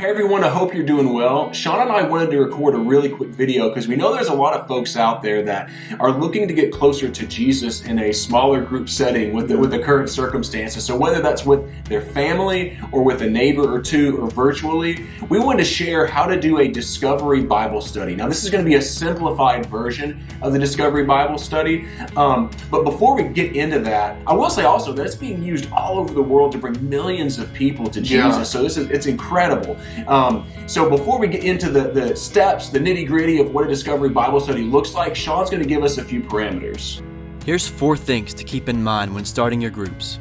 Hey everyone, I hope you're doing well. Sean and I wanted to record a really quick video because we know there's a lot of folks out there that are looking to get closer to Jesus in a smaller group setting with the current circumstances. So whether that's with their family or with a neighbor or two or virtually, we wanted to share how to do a Discovery Bible study. Now this is going to be a simplified version of the Discovery Bible study, but before we get into that, I will say also that it's being used all over the world to bring millions of people to Jesus. Yeah. So it's incredible. So before we get into the steps, the nitty-gritty of what a Discovery Bible study looks like, Sean's going to give us a few parameters. Here's 4 things to keep in mind when starting your groups.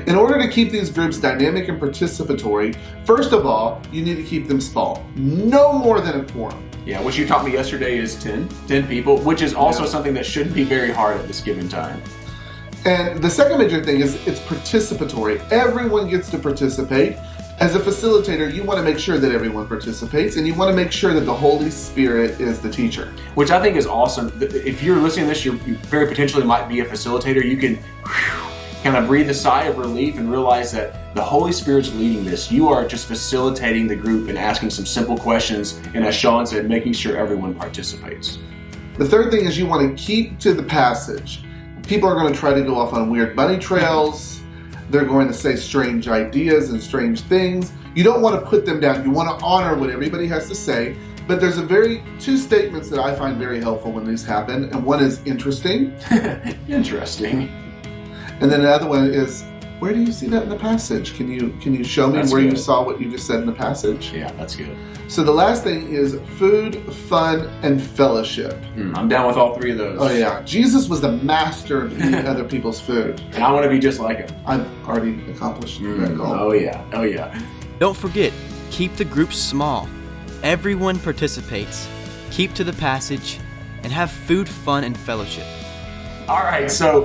In order to keep these groups dynamic and participatory, first of all, you need to keep them small. No more than a quorum. Yeah, what you taught me yesterday is 10 people, which is also Yeah. something that shouldn't be very hard at this given time. And the second major thing is it's participatory. Everyone gets to participate. As a facilitator, you want to make sure that everyone participates, and you want to make sure that the Holy Spirit is the teacher. Which I think is awesome. If you're listening to this, you very potentially might be a facilitator. You can kind of breathe a sigh of relief and realize that the Holy Spirit's leading this. You are just facilitating the group and asking some simple questions, and as Sean said, making sure everyone participates. The third thing is you want to keep to the passage. People are going to try to go off on weird bunny trails. They're going to say strange ideas and strange things. You don't want to put them down. You want to honor what everybody has to say. But there's two statements that I find very helpful when these happen. And one is interesting. Interesting. And then another one is, where do you see that in the passage? Can you show me That's where good. you saw what you just said in the passage? Yeah, that's good. So the last thing is food, fun, and fellowship. I'm down with all 3 of those. Oh yeah, Jesus was the master of eating other people's food. And I want to be just like him. I've already accomplished that goal. Oh yeah. Don't forget, keep the groups small. Everyone participates. Keep to the passage and have food, fun, and fellowship. All right, so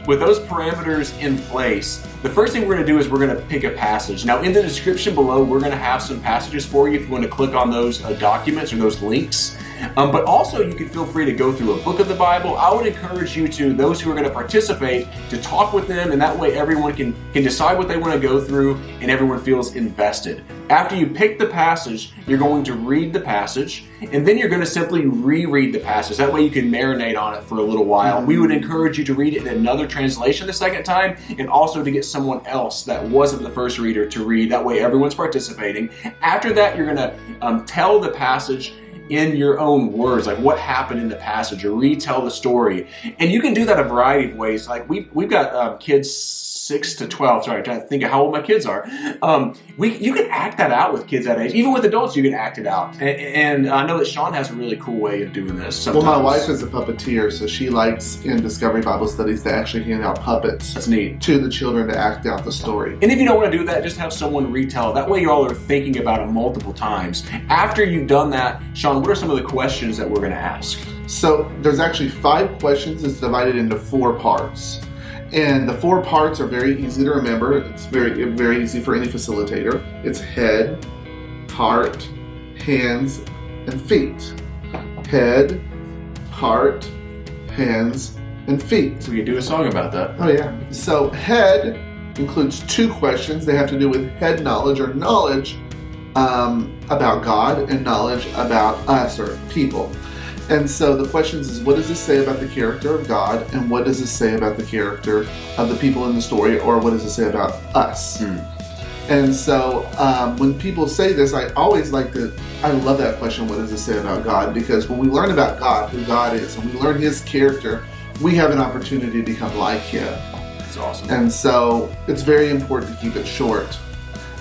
with those parameters in place, the first thing we're going to do is we're going to pick a passage. Now, in the description below, we're going to have some passages for you if you want to click on those documents or those links. But also, you can feel free to go through a book of the Bible. I would encourage you to, those who are going to participate, to talk with them, and that way everyone can decide what they want to go through, and everyone feels invested. After you pick the passage, you're going to read the passage, and then you're going to simply reread the passage. That way you can marinate on it for a little while. We would encourage you to read it in another translation the second time, and also to get someone else that wasn't the first reader to read. That way everyone's participating. After that, you're going to tell the passage in your own words, like what happened in the passage, or retell the story. And you can do that a variety of ways. Like we've got kids 6 to 12. Sorry, I'm trying to think of how old my kids are. You can act that out with kids that age. Even with adults, you can act it out. And I know that Sean has a really cool way of doing this. Sometimes. Well, my wife is a puppeteer, so she likes in Discovery Bible Studies to actually hand out puppets That's neat. to the children to act out the story. And if you don't want to do that, just have someone retell. That way you all are thinking about it multiple times. After you've done that, Sean, what are some of the questions that we're going to ask? So there's actually 5 questions. It's divided into 4 parts. And the 4 parts are very easy to remember. It's very easy for any facilitator. It's head, heart, hands, and feet. Head, heart, hands, and feet. We could do a song about that. Oh yeah. So head includes 2 questions. They have to do with head knowledge or knowledge about God and knowledge about us or people. And so the questions is, what does this say about the character of God, and what does this say about the character of the people in the story, or what does it say about us? And so when people say this, I love that question, what does it say about God? Because when we learn about God, who God is, and we learn His character, we have an opportunity to become like Him. That's awesome. And so it's very important to keep it short.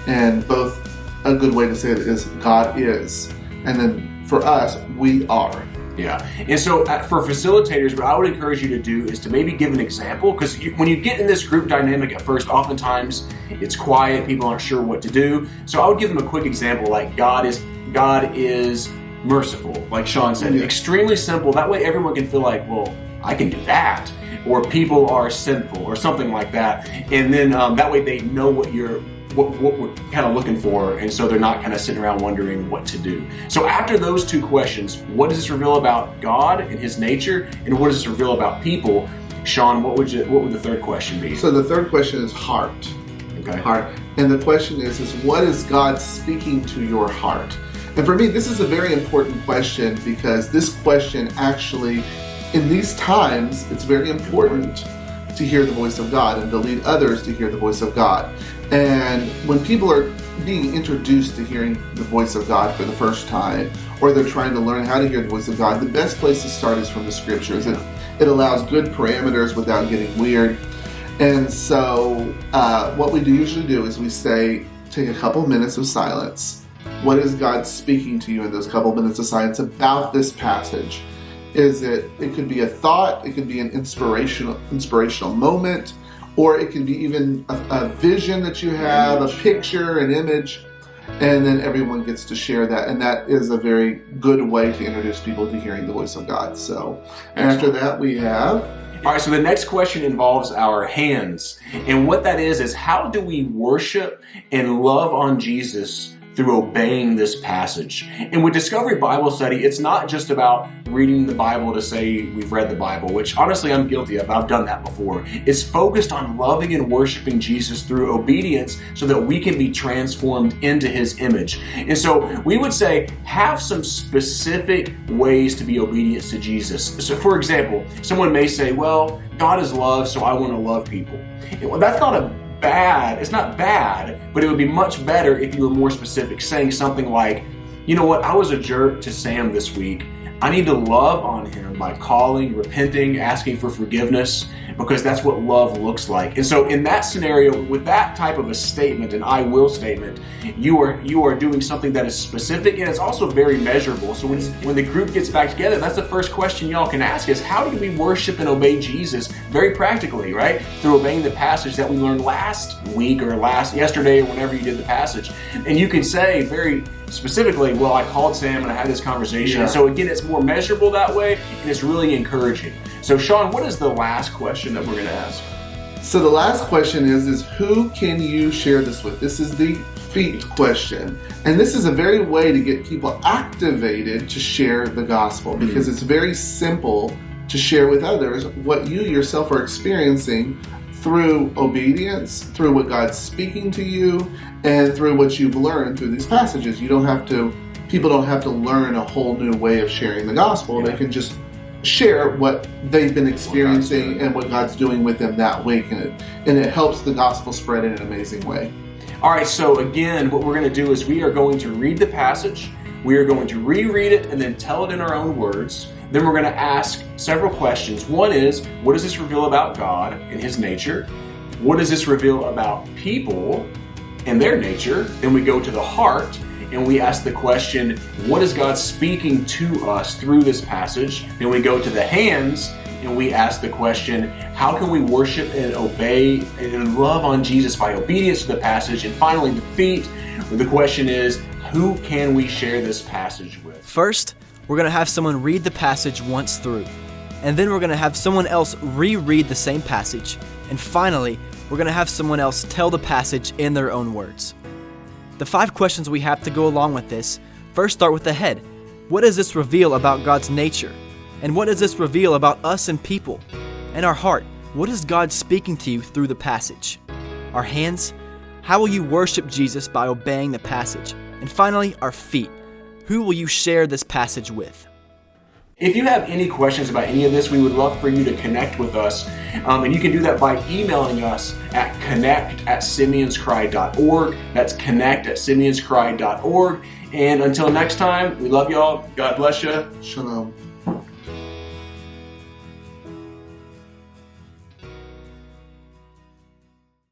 And both a good way to say it is God is, and then for us, we are. Yeah, and so for facilitators, what I would encourage you to do is to maybe give an example, because when you get in this group dynamic at first, oftentimes it's quiet, people aren't sure what to do. So I would give them a quick example, like God is merciful, like Sean said, extremely simple. That way everyone can feel like, well, I can do that. Or people are sinful, or something like that. And then that way they know what we're kind of looking for, and so they're not kind of sitting around wondering what to do. So after those 2 questions, what does this reveal about God and His nature, and what does this reveal about people? Sean, what would the third question be? So the third question is heart. Okay. Heart. And the question is what is God speaking to your heart? And for me, this is a very important question because this question actually, in these times, it's very important to hear the voice of God and to lead others to hear the voice of God. And when people are being introduced to hearing the voice of God for the first time, or they're trying to learn how to hear the voice of God, the best place to start is from the scriptures. It allows good parameters without getting weird. And so what we usually do is we say, take a couple minutes of silence. What is God speaking to you in those couple minutes of silence about this passage? It could be a thought, it could be an inspirational moment, or it can be even a vision that you have, a picture, an image, and then everyone gets to share that. And that is a very good way to introduce people to hearing the voice of God. So after that we have... All right, so the next question involves our hands. And what that is how do we worship and love on Jesus through obeying this passage? And with Discovery Bible Study, it's not just about reading the Bible to say we've read the Bible, which honestly I'm guilty of. I've done that before. It's focused on loving and worshiping Jesus through obedience so that we can be transformed into his image. And so we would say have some specific ways to be obedient to Jesus. So for example, someone may say, well, God is love, so I want to love people. Well, that's not it's not bad, but it would be much better if you were more specific, saying something like, you know what, I was a jerk to Sam this week. I need to love on him by calling, repenting, asking for forgiveness, because that's what love looks like. And so in that scenario, with that type of a statement, an I will statement, you are doing something that is specific and it's also very measurable. So when the group gets back together, that's the first question y'all can ask is, how do we worship and obey Jesus very practically, right? Through obeying the passage that we learned last week or yesterday or whenever you did the passage. And you can say very specifically, well, I called Sam and I had this conversation. Yeah. So again, it's more measurable that way and it's really encouraging. So Sean, what is the last question that we're going to ask? So the last question is who can you share this with? This is the feet question. And this is a very way to get people activated to share the gospel because it's very simple to share with others what you yourself are experiencing through obedience, through what God's speaking to you, and through what you've learned through these passages. People don't have to learn a whole new way of sharing the gospel. They can just share what they've been experiencing and what God's doing with them that week, and it helps the gospel spread in an amazing way. All right, so again, what we're going to do is we are going to read the passage, we are going to reread it, and then tell it in our own words. Then we're going to ask several questions. One is, what does this reveal about God and his nature? What does this reveal about people and their nature? Then we go to the heart, and we ask the question, what is God speaking to us through this passage? Then we go to the hands, and we ask the question, how can we worship and obey and love on Jesus by obedience to the passage? And finally, the feet, where the question is, who can we share this passage with? First, we're going to have someone read the passage once through, and then we're going to have someone else reread the same passage, and finally, we're going to have someone else tell the passage in their own words. The 5 questions we have to go along with this first start with the head. What does this reveal about God's nature? And what does this reveal about us and people? And our heart, what is God speaking to you through the passage? Our hands, how will you worship Jesus by obeying the passage? And finally, our feet, who will you share this passage with? If you have any questions about any of this, we would love for you to connect with us. And you can do that by emailing us at connect@simeonscry.org. That's connect@simeonscry.org. And until next time, we love y'all. God bless you. Shalom.